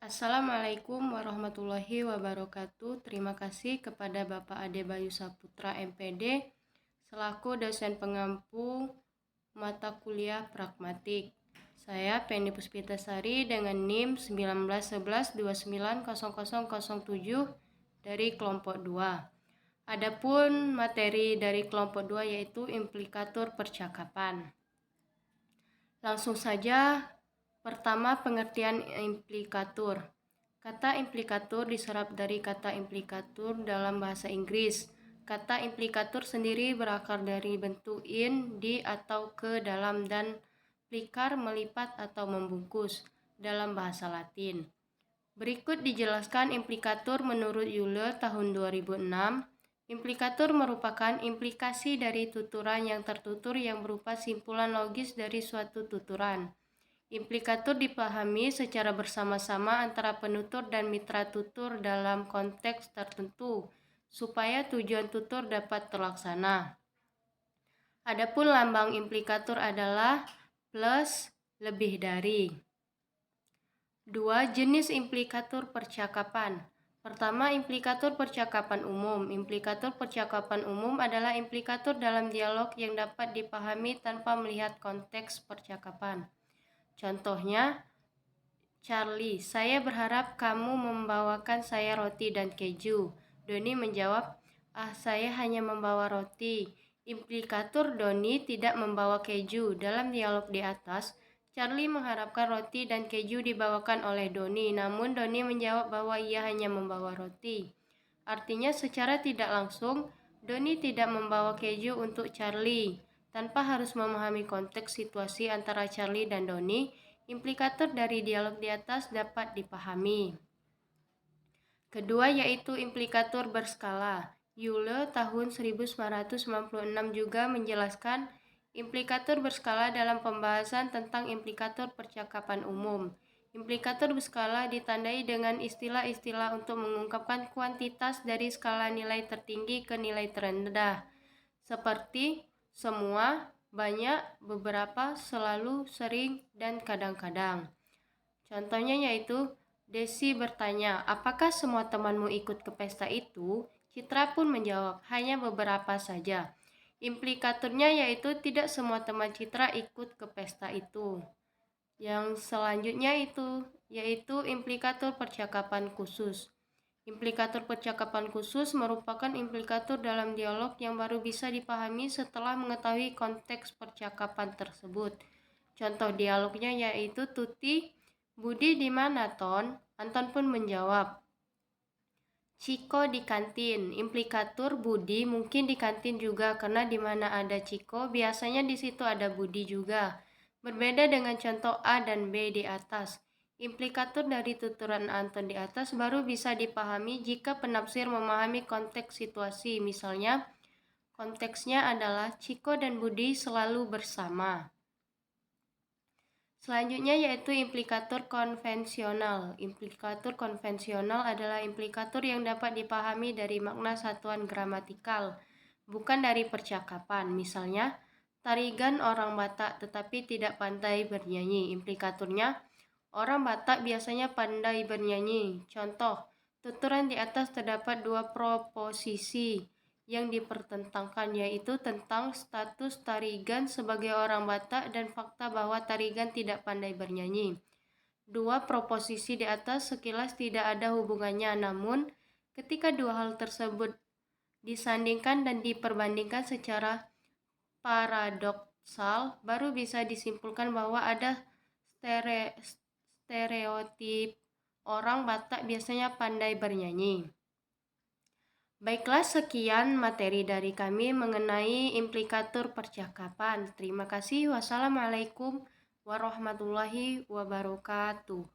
Assalamualaikum warahmatullahi wabarakatuh. Terima kasih kepada Bapak Ade Bayu Saputra MPD selaku dosen pengampu mata kuliah pragmatik. Saya Penny Puspitasari dengan NIM 1911290007 dari kelompok 2. Adapun materi dari kelompok 2 yaitu implikatur percakapan. Langsung saja. Pertama, pengertian implikatur. Kata implikatur diserap dari kata implikatur dalam bahasa Inggris. Kata implikatur sendiri berakar dari bentuk in, di, atau ke dalam, dan plikar, melipat atau membungkus dalam bahasa Latin. Berikut dijelaskan implikatur menurut Euler tahun 2006. Implikatur merupakan implikasi dari tuturan yang tertutur yang berupa simpulan logis dari suatu tuturan. Implikatur dipahami secara bersama-sama antara penutur dan mitra tutur dalam konteks tertentu, supaya tujuan tutur dapat terlaksana. Adapun lambang implikatur adalah plus, lebih dari. 2. Jenis implikatur percakapan. Pertama, implikatur percakapan umum. Implikatur percakapan umum adalah implikatur dalam dialog yang dapat dipahami tanpa melihat konteks percakapan. Contohnya, Charlie, saya berharap kamu membawakan saya roti dan keju. Doni menjawab, saya hanya membawa roti. Implikatur Doni tidak membawa keju. Dalam dialog di atas, Charlie mengharapkan roti dan keju dibawakan oleh Doni, namun Doni menjawab bahwa ia hanya membawa roti. Artinya secara tidak langsung, Doni tidak membawa keju untuk Charlie. Tanpa harus memahami konteks situasi antara Charlie dan Doni, implikatur dari dialog di atas dapat dipahami. Kedua yaitu implikatur berskala. Euler tahun 1996 juga menjelaskan implikatur berskala dalam pembahasan tentang implikatur percakapan umum. Implikatur berskala ditandai dengan istilah-istilah untuk mengungkapkan kuantitas dari skala nilai tertinggi ke nilai terendah, seperti semua, banyak, beberapa, selalu, sering, dan kadang-kadang. Contohnya yaitu, Desi bertanya, apakah semua temanmu ikut ke pesta itu? Citra pun menjawab, hanya beberapa saja. Implikaturnya yaitu tidak semua teman Citra ikut ke pesta itu. Yang selanjutnya yaitu implikatur percakapan khusus. Implikatur percakapan khusus merupakan implikatur dalam dialog yang baru bisa dipahami setelah mengetahui konteks percakapan tersebut. Contoh dialognya yaitu Tuti, Budi di mana, Ton? Anton pun menjawab, Ciko di kantin. Implikatur Budi mungkin di kantin juga karena di mana ada Ciko, biasanya di situ ada Budi juga. Berbeda dengan contoh A dan B di atas. Implikatur dari tuturan Anton di atas baru bisa dipahami jika penafsir memahami konteks situasi. Misalnya, konteksnya adalah Ciko dan Budi selalu bersama. Selanjutnya yaitu implikatur konvensional. Implikatur konvensional adalah implikatur yang dapat dipahami dari makna satuan gramatikal, bukan dari percakapan. Misalnya, Tarigan orang Batak tetapi tidak pandai bernyanyi. Implikaturnya, orang Batak biasanya pandai bernyanyi. Contoh, tuturan di atas terdapat dua proposisi yang dipertentangkan, yaitu tentang status Tarigan sebagai orang Batak dan fakta bahwa Tarigan tidak pandai bernyanyi. Dua proposisi di atas sekilas tidak ada hubungannya, namun ketika dua hal tersebut disandingkan dan diperbandingkan secara paradoksal, baru bisa disimpulkan bahwa ada stereotip orang Batak biasanya pandai bernyanyi. Baiklah, sekian materi dari kami mengenai implikatur percakapan. Terima kasih. Wassalamualaikum warahmatullahi wabarakatuh.